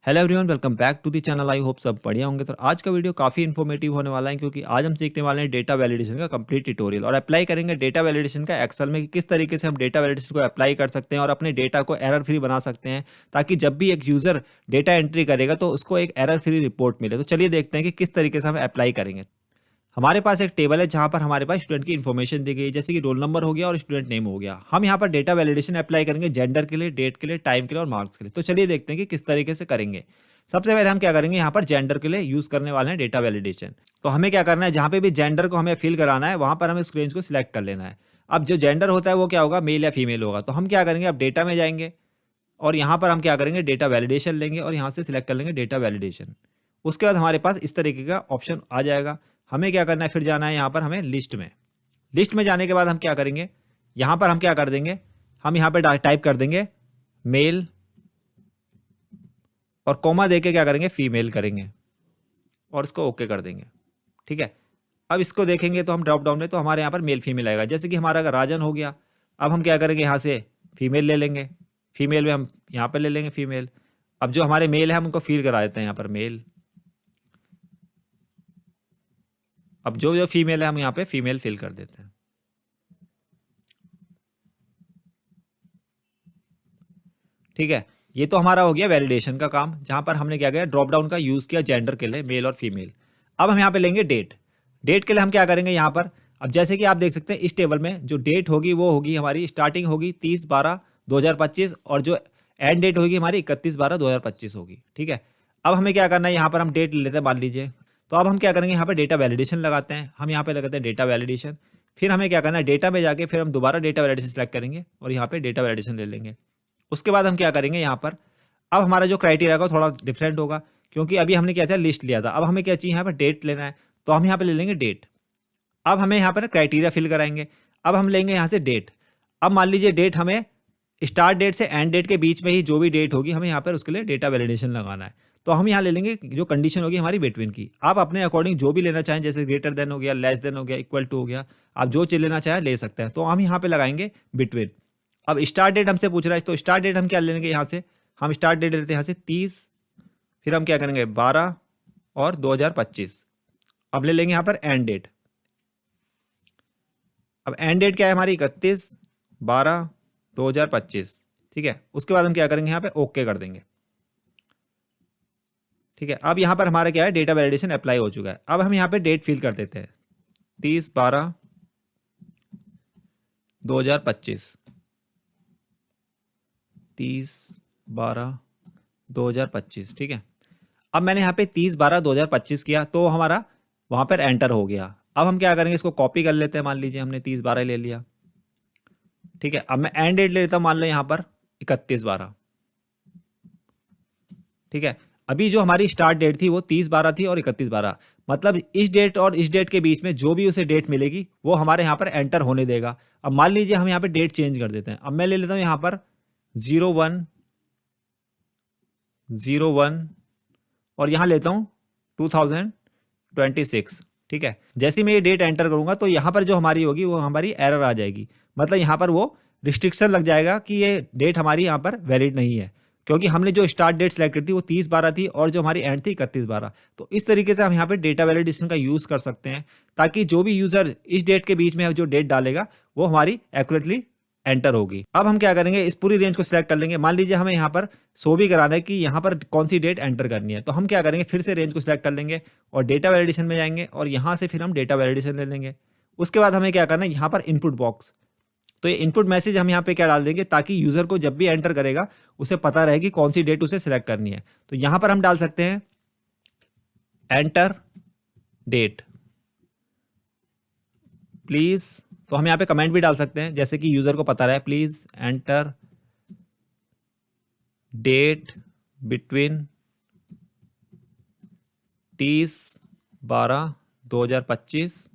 Hello everyone, welcome back to the channel. I hope सब बढ़िया होंगे। तो आज का वीडियो काफ़ी इन्फॉर्मेटिव होने वाला है क्योंकि आज हम सीखने वाले हैं डेटा वैलिडेशन का कंप्लीट ट्यूटोरियल और अप्लाई करेंगे डेटा वैलिडेशन का एक्सेल में कि किस तरीके से हम डेटा वैलिडेशन को अप्लाई कर सकते हैं और अपने डेटा को एरर फ्री बना सकते हैं, ताकि जब भी एक यूज़र डेटा एंट्री करेगा तो उसको एक एरर फ्री रिपोर्ट मिले। तो चलिए देखते हैं कि किस तरीके से हम अप्लाई करेंगे। हमारे पास एक टेबल है जहाँ पर हमारे पास स्टूडेंट की इन्फॉर्मेशन दी गई है, जैसे कि रोल नंबर हो गया और स्टूडेंट नेम हो गया। हम यहाँ पर डेटा वैलिडेशन अप्लाई करेंगे जेंडर के लिए, डेट के लिए, टाइम के लिए और मार्क्स के लिए। तो चलिए देखते हैं कि किस तरीके से करेंगे। सबसे पहले हम क्या करेंगे, यहाँ पर जेंडर के लिए यूज करने वाले हैं डेटा वैलिडेशन। तो हमें क्या करना है, जहाँ पे भी जेंडर को हमें फिल कराना है वहाँ पर हमें उस रेंज को सिलेक्ट कर लेना है। अब जो जेंडर होता है वो क्या होगा, मेल या फीमेल होगा। तो हम क्या करेंगे, अब डेटा में जाएंगे और यहाँ पर हम क्या करेंगे, डेटा वैलिडेशन लेंगे और यहाँ से सिलेक्ट कर लेंगे डेटा वैलिडेशन। उसके बाद हमारे पास इस तरीके का ऑप्शन आ जाएगा। हमें क्या करना है, फिर जाना है यहाँ पर हमें लिस्ट में जाने के बाद हम क्या करेंगे, यहाँ पर हम क्या कर देंगे, हम यहाँ पर टाइप कर देंगे मेल और कॉमा देके क्या करेंगे, फीमेल करेंगे और इसको ओके कर देंगे। ठीक है, अब इसको देखेंगे तो हम ड्रॉप डाउन में तो हमारे यहाँ पर मेल फीमेल आएगा। जैसे कि हमारा अगर राजन हो गया, अब हम क्या करेंगे, यहाँ से फीमेल ले लेंगे। फीमेल में हम यहाँ पर ले लेंगे फीमेल। अब जो हमारे मेल है हम उनको फील करा देते हैं यहाँ पर मेल। अब जो जो फीमेल है हम यहाँ पे फीमेल फिल कर देते हैं। ठीक है, ये तो हमारा हो गया वैलिडेशन का काम, जहां पर हमने क्या किया, ड्रॉप डाउन का यूज किया जेंडर के लिए, मेल और फीमेल। अब हम यहाँ पे लेंगे डेट। डेट के लिए हम क्या करेंगे यहाँ पर, अब जैसे कि आप देख सकते हैं इस टेबल में जो डेट होगी वो होगी हमारी, स्टार्टिंग होगी 30/12/2025 और जो एंड डेट होगी हमारी 31/12/2025 होगी। ठीक है, अब हमें क्या करना है, यहाँ पर हम डेट ले लेते हैं मान लीजिए। तो अब हम क्या करेंगे, यहाँ पर डेटा वैलिडेशन लगाते हैं। हम यहाँ पे लगाते हैं डेटा वैलिडेशन। फिर हमें क्या करना है, डेटा में जाके फिर हम दोबारा डेटा वैलिडेशन सेलेक्ट करेंगे और यहाँ पे डेटा वैलिडेशन ले लेंगे। उसके बाद हम क्या करेंगे, यहाँ पर अब हमारा जो क्राइटेरिया होगा थोड़ा डिफरेंट होगा, क्योंकि अभी हमने क्या था, लिस्ट लिया था। अब हमें क्या चाहिए, यहाँ पर डेट लेना है। तो हम यहाँ पे ले लेंगे डेट। अब हमें यहाँ पर क्राइटेरिया फिल कराएंगे। अब हम लेंगे यहाँ से डेट। अब मान लीजिए डेट हमें स्टार्ट डेट से एंड डेट के बीच में ही जो भी डेट होगी हमें यहाँ पर उसके लिए डेटा वैलिडेशन लगाना है। तो हम यहाँ ले लेंगे जो कंडीशन होगी हमारी बिटवीन की। आप अपने अकॉर्डिंग जो भी लेना चाहें, जैसे ग्रेटर देन हो गया, लेस देन हो गया, इक्वल टू हो गया, आप जो चीज लेना चाहें ले सकते हैं। तो हम यहाँ पे लगाएंगे बिटवीन। अब स्टार्ट डेट हमसे पूछ रहा है, तो स्टार्ट डेट हम क्या लेंगे, यहाँ से हम स्टार्ट डेट लेते हैं यहाँ से 30, फिर हम क्या करेंगे 12 और 2025। अब ले लेंगे यहाँ पर एंड डेट। अब एंड डेट क्या है हमारी, 31/12/2025। ठीक है, उसके बाद हम क्या करेंगे, यहाँ पे ओके कर देंगे। ठीक है, अब यहाँ पर हमारा क्या है, डेटा वैलिडेशन अप्लाई हो चुका है। अब हम यहाँ पे डेट फिल कर देते हैं 30/12/2025। 30/12/2025। ठीक है, अब मैंने यहाँ पे 30/12/2025 किया तो हमारा वहां पर एंटर हो गया। अब हम क्या करेंगे, इसको कॉपी कर लेते हैं। मान लीजिए हमने 30/12 ले लिया। ठीक है, अब मैं एंड डेट ले लेता हूँ, मान लो यहाँ पर 31/12। ठीक है, अभी जो हमारी स्टार्ट डेट थी वो 30/12 थी और 31/12, मतलब इस डेट और इस डेट के बीच में जो भी उसे डेट मिलेगी वो हमारे यहाँ पर एंटर होने देगा। अब मान लीजिए हम यहाँ पे डेट चेंज कर देते हैं। अब मैं ले लेता हूँ यहाँ पर 01/01 और यहाँ लेता हूँ 2026। ठीक है, जैसे मैं ये डेट एंटर करूंगा तो यहाँ पर जो हमारी होगी वो हमारी एरर आ जाएगी, मतलब यहाँ पर वो रिस्ट्रिक्शन लग जाएगा कि ये डेट हमारी यहाँ पर वैलिड नहीं है, क्योंकि हमने जो स्टार्ट डेट सेलेक्ट की थी वो 30/12 थी और जो हमारी एंड थी 31/12। तो इस तरीके से हम यहाँ पे डेटा वैलिडेशन का यूज कर सकते हैं, ताकि जो भी यूजर इस डेट के बीच में जो डेट डालेगा वो हमारी एक्यूरेटली एंटर होगी। अब हम क्या करेंगे, इस पूरी रेंज को सिलेक्ट कर लेंगे। मान लीजिए हमें यहाँ पर शो भी कराना है कि यहाँ पर कौन सी डेट एंटर करनी है, तो हम क्या करेंगे, फिर से रेंज को सिलेक्ट कर लेंगे और डेटा वैलिडेशन में जाएंगे और यहाँ से फिर हम डेटा वैलिडेशन ले लेंगे। उसके बाद हमें क्या करना है, यहाँ पर इनपुट बॉक्स, तो ये इनपुट मैसेज हम यहाँ पे क्या डाल देंगे, ताकि यूजर को जब भी एंटर करेगा उसे पता रहे कि कौन सी डेट उसे सिलेक्ट करनी है। तो यहाँ पर हम डाल सकते हैं एंटर डेट प्लीज। तो हम यहाँ पे कमेंट भी डाल सकते हैं, जैसे कि यूजर को पता रहे, please enter date between 30/12/2025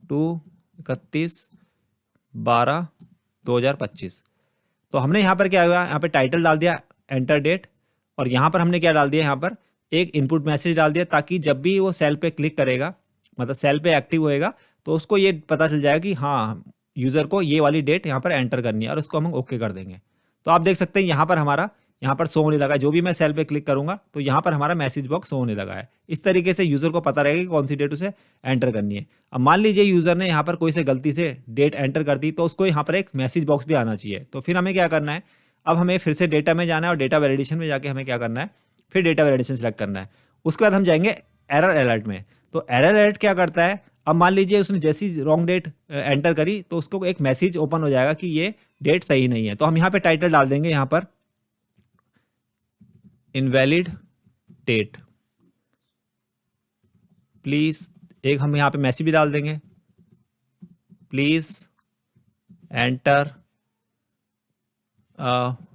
to 31/12/2025। तो हमने यहाँ पर क्या हुआ, यहाँ पे टाइटल डाल दिया एंटर डेट और यहाँ पर हमने क्या डाल दिया, यहाँ पर एक इनपुट मैसेज डाल दिया, ताकि जब भी वो सेल पे क्लिक करेगा, मतलब सेल पे एक्टिव होएगा, तो उसको ये पता चल जाएगा कि हाँ यूजर को ये वाली डेट यहाँ पर एंटर करनी है और उसको हम ओके कर देंगे। तो आप देख सकते हैं यहाँ पर हमारा यहाँ पर शो होने लगा है। जो भी मैं सेल पे क्लिक करूंगा तो यहाँ पर हमारा मैसेज बॉक्स शो होने लगा है। इस तरीके से यूज़र को पता रहेगा कि कौन सी डेट उसे एंटर करनी है। अब मान लीजिए यूज़र ने यहाँ पर कोई से गलती से डेट एंटर कर दी, तो उसको यहाँ पर एक मैसेज बॉक्स भी आना चाहिए। तो फिर हमें क्या करना है, अब हमें फिर से डेटा में जाना है और डेटा वैलिडेशन में जाके हमें क्या करना है, फिर डेटा वैलिडेशन सेलेक्ट करना है। उसके बाद हम जाएंगे एरर अलर्ट में। तो एरर अलर्ट क्या करता है, अब मान लीजिए उसने जैसी रॉन्ग डेट एंटर करी तो उसको एक मैसेज ओपन हो जाएगा कि ये डेट सही नहीं है। तो हम यहाँ पे टाइटल डाल देंगे, यहाँ पर इनवैलिड डेट प्लीज, एक हम यहाँ पे मैसेज भी डाल देंगे, प्लीज एंटर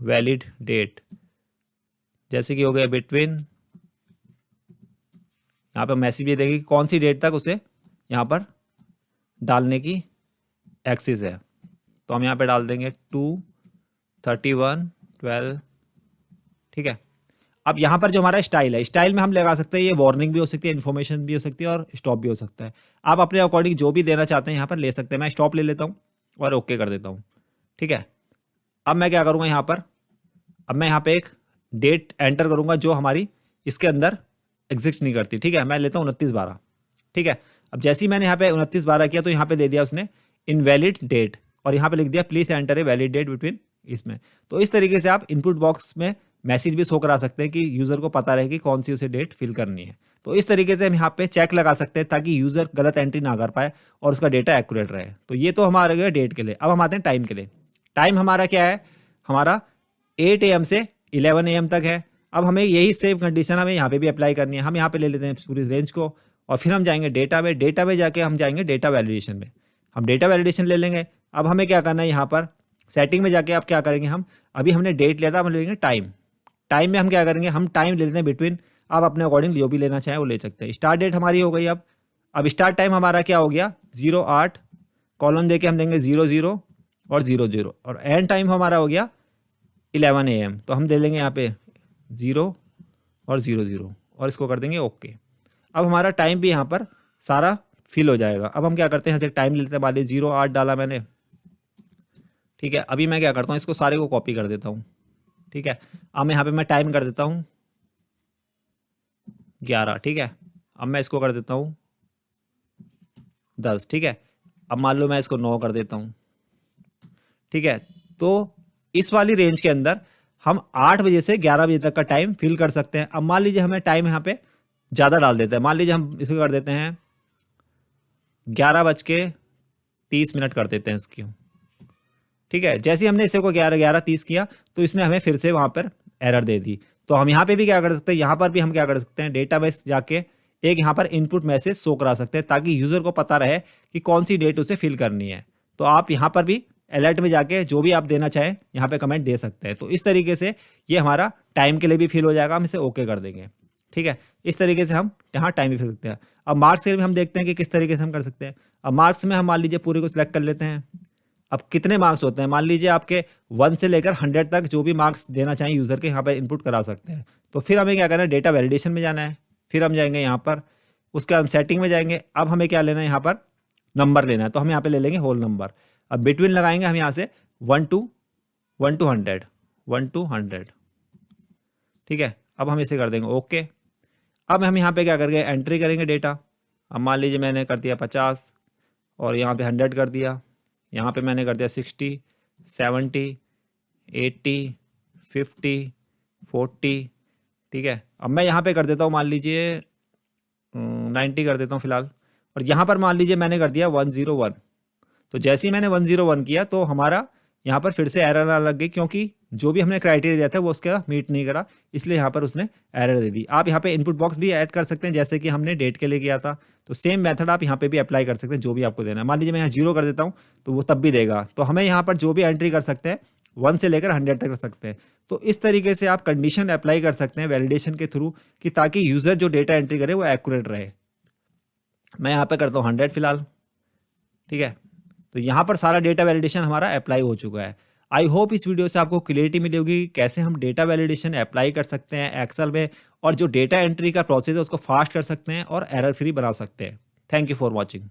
वैलिड डेट, जैसे कि हो गया बिटवीन, यहाँ पे मैसेज भी देंगे कि कौन सी डेट तक उसे यहाँ पर डालने की एक्सेस है। तो हम यहाँ पे डाल देंगे 2/31/12। ठीक है। अब यहाँ पर जो हमारा स्टाइल है, स्टाइल में हम लगा सकते हैं, ये वार्निंग भी हो सकती है, इन्फॉर्मेशन भी हो सकती है और स्टॉप भी हो सकता है। आप अपने अकॉर्डिंग जो भी देना चाहते हैं यहाँ पर ले सकते हैं। मैं स्टॉप ले लेता हूँ और ओके कर देता हूँ। ठीक है। अब मैं क्या करूँगा यहाँ पर, अब मैं यहाँ पे एक डेट एंटर करूँगा जो हमारी इसके अंदर एग्जिस्ट नहीं करती। ठीक है। मैं लेता हूँ 29/12। ठीक है। अब जैसे ही मैंने यहाँ पे 29/12 किया तो यहाँ पे दे दिया उसने इनवैलिड डेट और यहाँ पे लिख दिया please enter a valid date between इसमें। तो इस तरीके से आप इनपुट बॉक्स में मैसेज भी शो करा सकते हैं कि यूजर को पता रहे कि कौन सी उसे डेट फिल करनी है। तो इस तरीके से हम यहाँ पे चेक लगा सकते हैं ताकि यूजर गलत एंट्री ना कर पाए और उसका डेटा एक्यूरेट रहे। तो ये तो हमारा गया डेट के लिए। अब हम आते हैं टाइम के लिए। टाइम हमारा क्या है, हमारा 8 AM से 11 AM तक है। अब हमें यही सेम कंडीशन हमें यहाँ पे भी अप्लाई करनी है। हम यहाँ पे ले लेते हैं पूरी रेंज को और फिर हम जाएंगे डेटा में। डेटा में जाके हम जाएंगे डेटा वैलिडेशन में। हम डेटा वैलिडेशन ले लेंगे। अब हमें क्या करना है, यहाँ पर सेटिंग में जाके आप क्या करेंगे, हम अभी हमने डेट लिया था, हम ले लेंगे टाइम। टाइम में हम क्या करेंगे, हम टाइम ले लेते हैं बिटवीन, आप अपने अकॉर्डिंग जो भी लेना चाहें वो ले सकते हैं। स्टार्ट डेट हमारी हो गई। अब स्टार्ट टाइम हमारा क्या हो गया, 08 कॉलन दे के हम देंगे 00 और 00 और एंड टाइम हमारा हो गया 11 AM। तो हम दे लेंगे यहाँ पे 0 और 00 और इसको कर देंगे ओके। अब हमारा टाइम भी यहाँ पर सारा फिल हो जाएगा। अब हम क्या करते हैं, टाइम लेते हैं, मान लीजिए 08 डाला मैंने। ठीक है। अभी मैं क्या करता हूँ, इसको सारे को कॉपी कर देता हूँ। ठीक है। अब यहाँ पे मैं टाइम कर देता हूँ 11। ठीक है। अब मैं इसको कर देता हूँ 10। ठीक है। अब मान लो मैं इसको 9 कर देता हूँ। ठीक है। तो इस वाली रेंज के अंदर हम 8 बजे से 11 बजे तक का टाइम फिल कर सकते हैं। अब मान लीजिए हमें टाइम यहाँ पे ज़्यादा डाल देते हैं, मान लीजिए हम इसको कर देते हैं 11:30 कर देते हैं इसकी। ठीक है। जैसे ही हमने इसे को 11:30 किया तो इसने हमें फिर से वहाँ पर एरर दे दी। तो हम यहाँ पे भी क्या कर सकते हैं, यहाँ पर भी हम क्या कर सकते हैं, डेटाबेस जाके एक यहाँ पर इनपुट मैसेज शो करा सकते हैं ताकि यूज़र को पता रहे कि कौन सी डेट उसे फिल करनी है। तो आप यहाँ पर भी अलर्ट में जाके जो भी आप देना चाहें यहाँ पे कमेंट दे सकते हैं। तो इस तरीके से ये हमारा टाइम के लिए भी फिल हो जाएगा, हम इसे ओके कर देंगे। ठीक है। इस तरीके से हम यहाँ टाइम भी फिल सकते हैं। अब मार्क्स के लिए हम देखते हैं कि किस तरीके से हम कर सकते हैं। अब मार्क्स में हम मान लीजिए पूरे को सिलेक्ट कर लेते हैं। अब कितने मार्क्स होते हैं, मान लीजिए आपके 1 से लेकर 100 तक जो भी मार्क्स देना चाहें यूज़र के यहाँ पर इनपुट करा सकते हैं। तो फिर हमें क्या करना है, डेटा वैलिडेशन में जाना है। फिर हम जाएंगे यहाँ पर, उसके बाद हम सेटिंग में जाएंगे। अब हमें क्या लेना है, यहाँ पर नंबर लेना है। तो हम यहाँ पे ले लेंगे होल नंबर। अब बिटवीन लगाएंगे हम यहाँ से 1 to 100। ठीक है। अब हम इसे कर देंगे ओके। अब हम यहाँ पे क्या करेंगे, एंट्री करेंगे डेटा। अब मान लीजिए मैंने कर दिया 50 और यहाँ पे 100 कर दिया। यहाँ पे मैंने कर दिया 60, 70, 80, 50, 40। ठीक है। अब मैं यहाँ पे कर देता हूँ मान लीजिए 90 कर देता हूँ फिलहाल। और यहाँ पर मान लीजिए मैंने कर दिया 101। तो जैसे ही मैंने 101 किया तो हमारा यहाँ पर फिर से एरर आने लग गई, क्योंकि जो भी हमने क्राइटेरिया दिया था वो उसका मीट नहीं करा, इसलिए यहाँ पर उसने एरर दे दी। आप यहाँ पे इनपुट बॉक्स भी ऐड कर सकते हैं जैसे कि हमने डेट के लिए किया था। तो सेम मेथड आप यहाँ पे भी अप्लाई कर सकते हैं, जो भी आपको देना है। मान लीजिए मैं यहाँ 0 कर देता हूँ तो वो तब भी देगा। तो हमें यहाँ पर जो भी एंट्री कर सकते हैं 1 से लेकर 100 तक कर सकते हैं। तो इस तरीके से आप कंडीशन अप्लाई कर सकते हैं वैलिडेशन के थ्रू कि ताकि यूज़र जो डेटा एंट्री करे वो एक्यूरेट रहे। मैं यहाँ पे करता हूँ 100 फिलहाल। ठीक है। तो यहाँ पर सारा डेटा वैलिडेशन हमारा अप्लाई हो चुका है। आई होप इस वीडियो से आपको क्लियरिटी मिली होगी कैसे हम डेटा वैलिडेशन अप्लाई कर सकते हैं एक्सेल में, और जो डेटा एंट्री का प्रोसेस है उसको फास्ट कर सकते हैं और एरर फ्री बना सकते हैं। Thank you for watching.